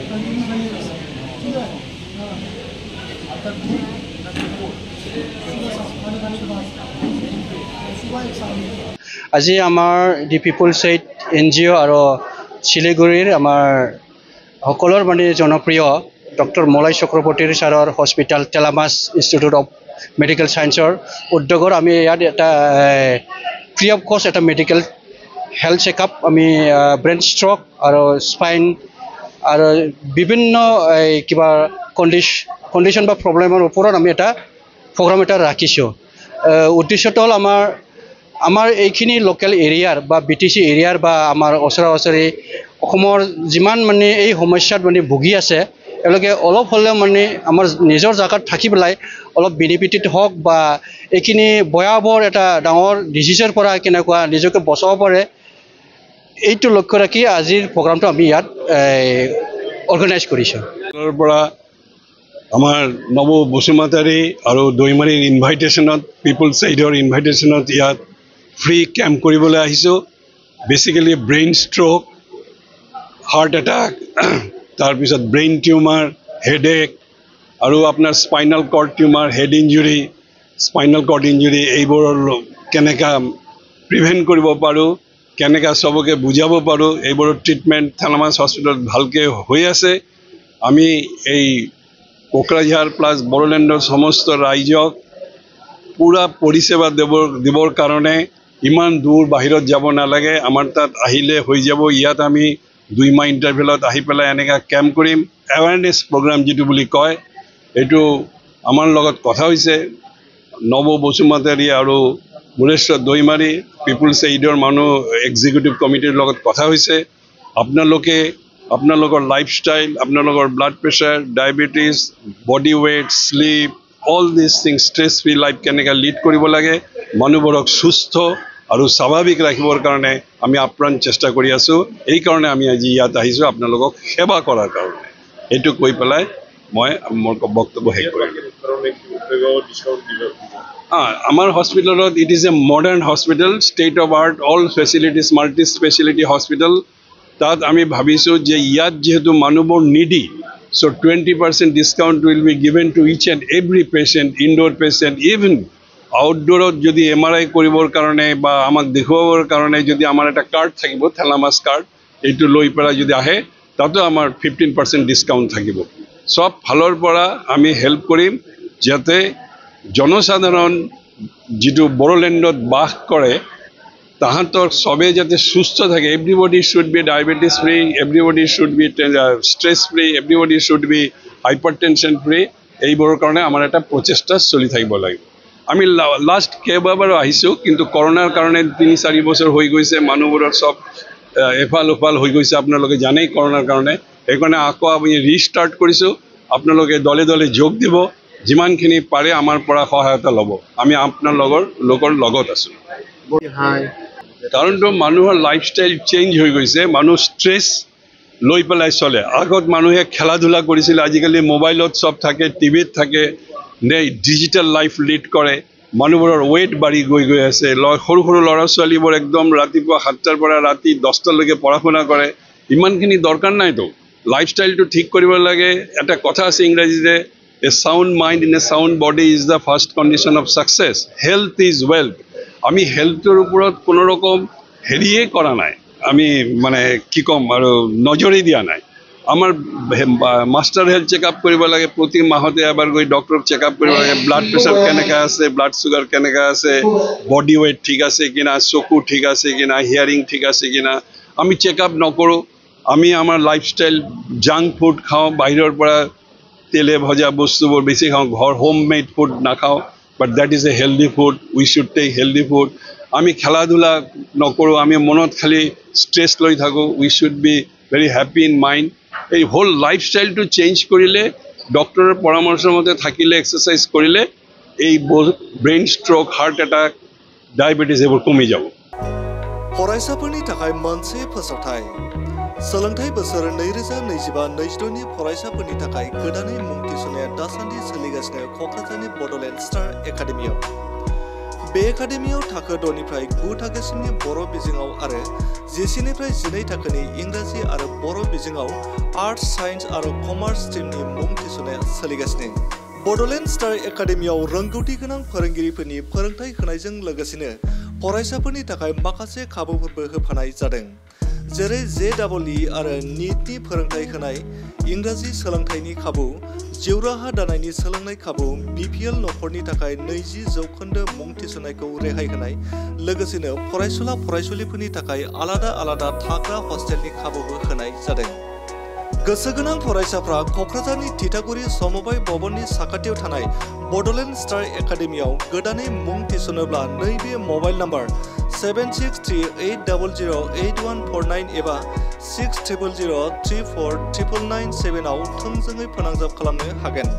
আজি আমাৰ দি people's aid NGO আৰু শিলিগুৰিৰ আমাৰ সকলৰ মানে জনপ্ৰিয় ডক্টৰ মলয় চক্ৰৱৰ্তীৰ ছাৰৰ হস্পিটেল টেলামাছ ইনষ্টিটিউট অফ মেডিকেল ছায়েন্সৰ উদ্যোগৰ আমি ইয়াত এটা ফ্ৰী অফ কষ্ট এটা মেডিকেল হেল্থ চেকআপ আমি ব্ৰেইন ষ্ট্ৰক আৰু স্পাইন আৰু বিভিন্ন কিবা কণ্ডিশ্যন বা প্ৰব্লেমৰ ওপৰত আমি এটা প্ৰগ্ৰাম এটা ৰাখিছোঁ। উদ্দেশ্যটো হ'ল আমাৰ এইখিনি লোকেল এৰিয়াৰ বা BTC এৰিয়াৰ বা আমাৰ ওচৰা ওচৰি অসমৰ যিমান মানে এই সমস্যাত মানে ভুগি আছে এওঁলোকে অলপ হ'লেও মানে আমাৰ নিজৰ জাগাত থাকি পেলাই অলপ বেনিফিটেড হওক বা এইখিনি ভয়াৱহ এটা ডাঙৰ ডিজিজৰ পৰা কেনেকুৱা নিজকে বচাব পাৰে এইটো লক্ষ্য ৰাখি আজিৰ প্ৰগ্ৰামটো আমি ইয়াত অৰ্গেনাইজ কৰিছোঁ। পৰা আমাৰ নৱ বসুমতাৰী আৰু দৈমাৰীৰ ইনভাইটেশ্যনত পিপলছ এইডৰ ইনভাইটেশ্যনত ইয়াত ফ্ৰী কেম্প কৰিবলৈ আহিছোঁ। বেচিকেলি ব্ৰেইন ষ্ট্ৰক, হাৰ্ট এটাক, তাৰপিছত ব্ৰেইন টিউমাৰ, হেডেক আৰু আপোনাৰ spinal cord tumour, head injury, spinal cord injury এইবোৰৰ কেনেকৈ প্ৰিভেণ্ট কৰিব পাৰোঁ, কেনেকৈ চবকে বুজাব পাৰোঁ, এইবোৰৰ ট্ৰিটমেণ্ট টেলামাছ হস্পিটেলত ভালকৈ হৈ আছে। আমি এই কোকৰাঝাৰ প্লাছ বড়োলেণ্ডৰ সমস্ত ৰাইজক পূৰা পৰিষেবা দিবৰ কাৰণে ইমান দূৰ বাহিৰত যাব নালাগে, আমাৰ তাত আহিলে হৈ যাব। ইয়াত আমি 2 মাহ ইণ্টাৰভেলত আহি পেলাই এনেকৈ কেম্প কৰিম। এৱাৰনেছ প্ৰগ্ৰাম যিটো বুলি কয়, এইটো আমাৰ লগত কথা হৈছে নৱ বসুমতাৰী আৰু মুৰেশ্বৰ দৈমাৰী পিপলছ এইডৰ মানুহ এক্সিকিউটিভ কমিটিৰ লগত কথা হৈছে। আপোনালোকৰ লাইফষ্টাইল, আপোনালোকৰ blood pressure, diabetes, body weight, sleep, all this things, stress free life কেনেকৈ লিড কৰিব লাগে, মানুহবোৰক সুস্থ আৰু স্বাভাৱিক ৰাখিবৰ কাৰণে আমি আপ্ৰাণ চেষ্টা কৰি আছোঁ। এইকাৰণে আমি আজি ইয়াত আহিছোঁ আপোনালোকক সেৱা কৰাৰ কাৰণে। এইটো কৈ পেলাই মই মোৰ বক্তব্য শেষ কৰিম। আমাৰ হস্পিটেলত it is a modern hospital, state of art, all facilities, multi speciality hospital. তাত আমি ভাবিছোঁ যে ইয়াত যিহেতু মানুহবোৰ needy, so' 20% discount will be given to each and every patient, indoor patient, even আউটডোৰত যদি MRI কৰিবৰ কাৰণে বা আমাক দেখুৱাবৰ কাৰণে যদি আমাৰ এটা কাৰ্ড থাকিব, টেলামাছ কাৰ্ড, এইটো লৈ পেলাই যদি আহে তাতো আমাৰ 15% ডিছকাউণ্ট থাকিব। চব ফালৰ পৰা আমি হেল্প কৰিম যাতে জনসাধাৰণ যিটো বড়োলেণ্ডত বাস কৰে তাহাঁতৰ চবেই যাতে সুস্থ থাকে। Everybody should be diabetes free, everybody should be stress free, everybody should be hypertension free. এইবোৰৰ কাৰণে আমাৰ এটা প্ৰচেষ্টা চলি থাকিব লাগিব। আমি লাষ্ট কেইবাবাৰো আহিছোঁ, কিন্তু কৰোণাৰ কাৰণে 3-4 বছৰ হৈ গৈছে, মানুহবোৰৰ চব এফাল ওফাল হৈ গৈছে, আপোনালোকে জানেই কৰোণাৰ কাৰণে। সেইকাৰণে আকৌ আমি ৰিষ্টাৰ্ট কৰিছোঁ। আপোনালোকে দলে দলে যোগ দিব, যিমানখিনি পাৰে আমাৰ পৰা সহায়তা ল'ব। আমি আপোনালোকৰ লগত আছোঁ। কাৰণটো মানুহৰ লাইফষ্টাইল চেঞ্জ হৈ গৈছে, মানুহ ষ্ট্ৰেছ লৈ পেলাই চলে। আগত মানুহে খেলা ধূলা কৰিছিলে, আজিকালি মোবাইলত চব থাকে, টিভিত থাকে, ডিজিটেল লাইফ লিড কৰে। মানুহবোৰৰ ৱেইট বাঢ়ি গৈ আছে। সৰু সৰু ল'ৰা ছোৱালীবোৰ একদম ৰাতিপুৱা 7টাৰ পৰা ৰাতি 10টালৈকে পঢ়া শুনা কৰে। ইমানখিনি দৰকাৰ নাইতো। লাইফষ্টাইলটো ঠিক কৰিব লাগে। এটা কথা আছে ইংৰাজীতে, a sound mind in a sound body is the first condition of success. Health is wealth. আমি হেল্থৰ ওপৰত কোনো ৰকম হেৰিয়ে কৰা নাই, আমি মানে কি ক'ম আৰু নজৰেই দিয়া নাই। আমাৰ মাষ্টাৰ হেল্থ চেকআপ কৰিব লাগে, প্ৰতি মাহতে এবাৰ গৈ ডক্টৰক চেকআপ কৰিব লাগে। ব্লাড প্ৰেছাৰ কেনেকৈ আছে, ব্লাড চুগাৰ কেনেকৈ আছে, বডি ৱেইট ঠিক আছে কিনা, চকু ঠিক আছে কিনা, হিয়াৰিং ঠিক আছে কিনা, আমি চেকআপ নকৰোঁ। আমি আমাৰ লাইফষ্টাইল জাংক ফুড খাওঁ, বাহিৰৰ পৰা তেলে ভজা বস্তুবোৰ বেছি খাওঁ, ঘৰ হোম মেড ফুড নাখাওঁ। But that is a healthy food, we should take healthy food. আমি খেলা ধূলা নকৰোঁ, আমি মনত খালি ষ্ট্ৰেছ লৈ থাকোঁ। We should be very happy in mind. এই হোল লাইফষ্টাইলটো চেঞ্জ কৰিলে, ডক্টৰৰ পৰামৰ্শ মতে থাকিলে, এক্সাৰচাইজ কৰিলে এই brain stroke, heart attack, diabetes এইবোৰ কমি যাব। फरायसाफोरनि थाखाय मोनसे फोसावथाय। सोलोंथाइ बोसोर 2025-26 फरायसाफोरनि थाखाय गोदानै मुं थिसननाया दासान्दि सोलिगासिनो क'क्राझारनि बड'लेण्ड स्टार एकाडेमियाव। बे एकाडेमियाव थाखो 6 निफ्राय 9 थाखोसिमनि बर' बिजोङाव आरो 10 निफ्राय 12 थाखोनि इंराजि आरो बर' बिजोङाव आर्ट्स, साइन्स आरो कमार्स स्ट्रीमनि मुं थिसननाया सोलिगासिनो। बड'लेण्ड स्टार एकाडेमियाव रोंगौथि गोनां फोरोंगिरिफोरनि फोरोंथाय होनायजों लोगोसेनो फरायसाफोरनि थाखाय माखासे खाबुफोरबो होफानाय जादों, जेरै JEE आरो नीटनि फोरोंथाय होनाय, इंराजि सोलोंथायनि खाबु, जिउ राहा दानायनि सोलोंनाय खाबु, BPL नखरनि थाखाय 20% मुं थिसननायखौ रेहाय होनाय, लोगोसेनो फरायसुला फरायसुलिफोरनि थाखाय आलादा आलादा थाग्रा हस्टेलनि खाबुबो होनाय जादों। गोसो गोनां फरायसाफ्रा क'क्राझारनि तितागुरि समबाय भवननि साखाथियाव थानाय बड'लेण्ड स्टार एकाडेमियाव गोदानै मुं थिसनोब्ला नैबे मबाइल नम्बर 7638008149 एबा 6003499997 आव थोंजोङै फोनांजाब खालामनो हागोन।